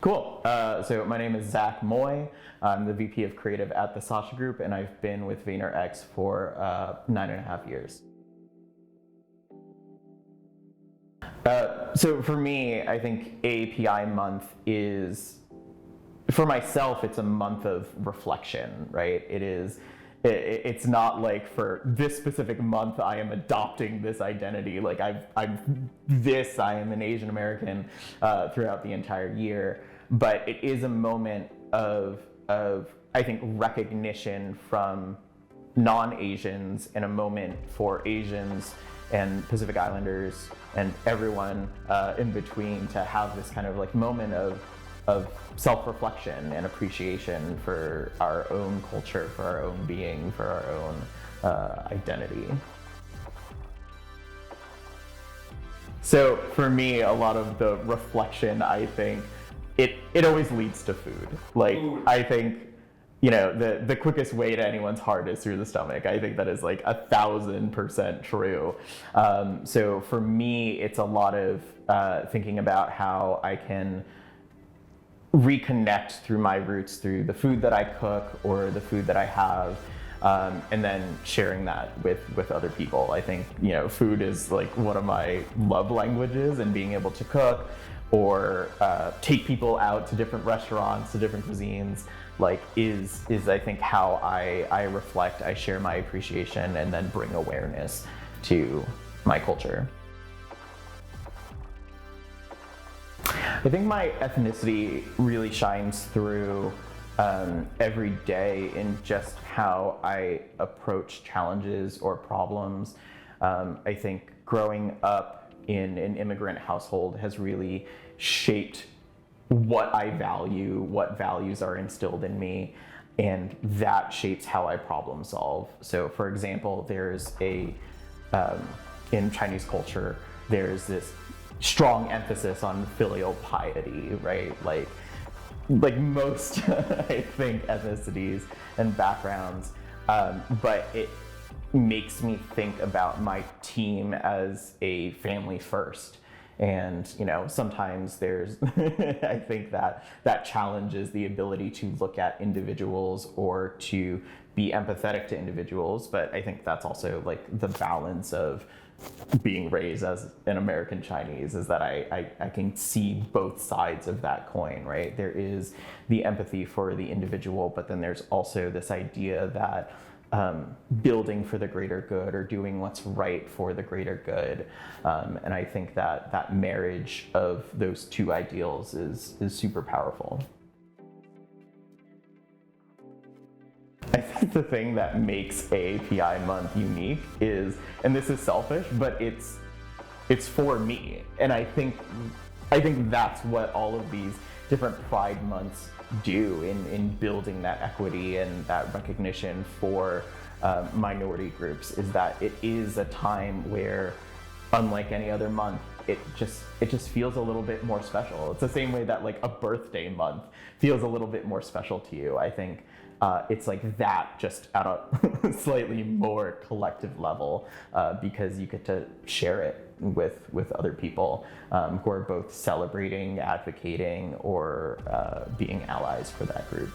Cool. So my name is Zak Moy. I'm the VP of Creative at the Sasha Group, and I've been with Vayner X for 9.5 years. So for me, I think AAPI Month is, for myself, it's a month of reflection, right? It's not like for this specific month I am adopting this identity. Like I am an Asian American throughout the entire year. But it is a moment of I think recognition from non-Asians, and a moment for Asians and Pacific Islanders and everyone in between to have this kind of like moment of self-reflection and appreciation for our own culture, for our own being, for our own identity. So for me, a lot of the reflection, I think, it always leads to food. Like, I think, the quickest way to anyone's heart is through the stomach. I think that is like 1,000% true. So for me, it's a lot of thinking about how I can reconnect through my roots, through the food that I cook or the food that I have, and then sharing that with other people. I think, food is like one of my love languages, and being able to cook or take people out to different restaurants, to different cuisines, like is I think how I reflect, I share my appreciation, and then bring awareness to my culture. I think my ethnicity really shines through every day in just how I approach challenges or problems. I think growing up in an immigrant household has really shaped what I value, what values are instilled in me, and that shapes how I problem solve. So for example, there's in Chinese culture, there's this strong emphasis on filial piety, right? Like most, I think, ethnicities and backgrounds, but it makes me think about my team as a family first. And, sometimes there's, I think that challenges the ability to look at individuals or to be empathetic to individuals. But I think that's also like the balance of being raised as an American Chinese, is that I can see both sides of that coin, right? There is the empathy for the individual, but then there's also this idea that building for the greater good, or doing what's right for the greater good. And I think that marriage of those two ideals is super powerful. I think the thing that makes AAPI Month unique is, and this is selfish, but it's for me. And I think that's what all of these different Pride months do in building that equity and that recognition for minority groups, is that it is a time where, unlike any other month, it just feels a little bit more special. It's the same way that like a birthday month feels a little bit more special to you. I think it's like that, just at a slightly more collective level, because you get to share it with other people who are both celebrating, advocating, or being allies for that group.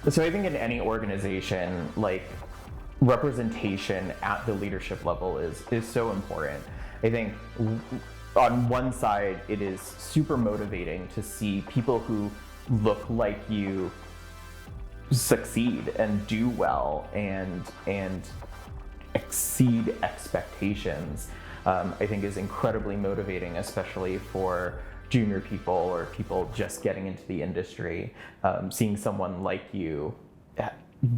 So I think in any organization, like, representation at the leadership level is so important. I think on one side, it is super motivating to see people who look like you succeed and do well and exceed expectations. I think is incredibly motivating, especially for junior people or people just getting into the industry. Seeing someone like you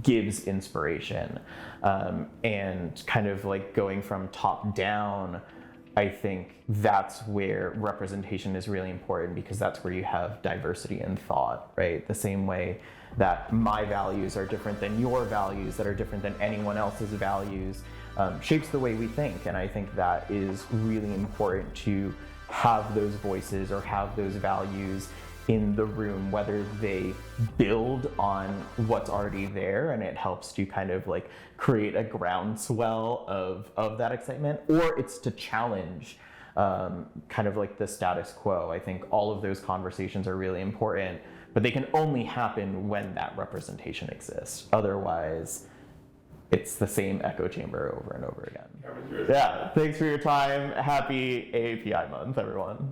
gives inspiration, and kind of like going from top down. I think that's where representation is really important, because that's where you have diversity in thought, right? The same way that my values are different than your values, that are different than anyone else's values, shapes the way we think. And I think that is really important, to have those voices or have those values in the room, whether they build on what's already there and it helps to kind of like create a groundswell of that excitement, or it's to challenge kind of like the status quo. I think all of those conversations are really important, but they can only happen when that representation exists. Otherwise, it's the same echo chamber over and over again. Yeah, thanks for your time. Happy AAPI month, everyone.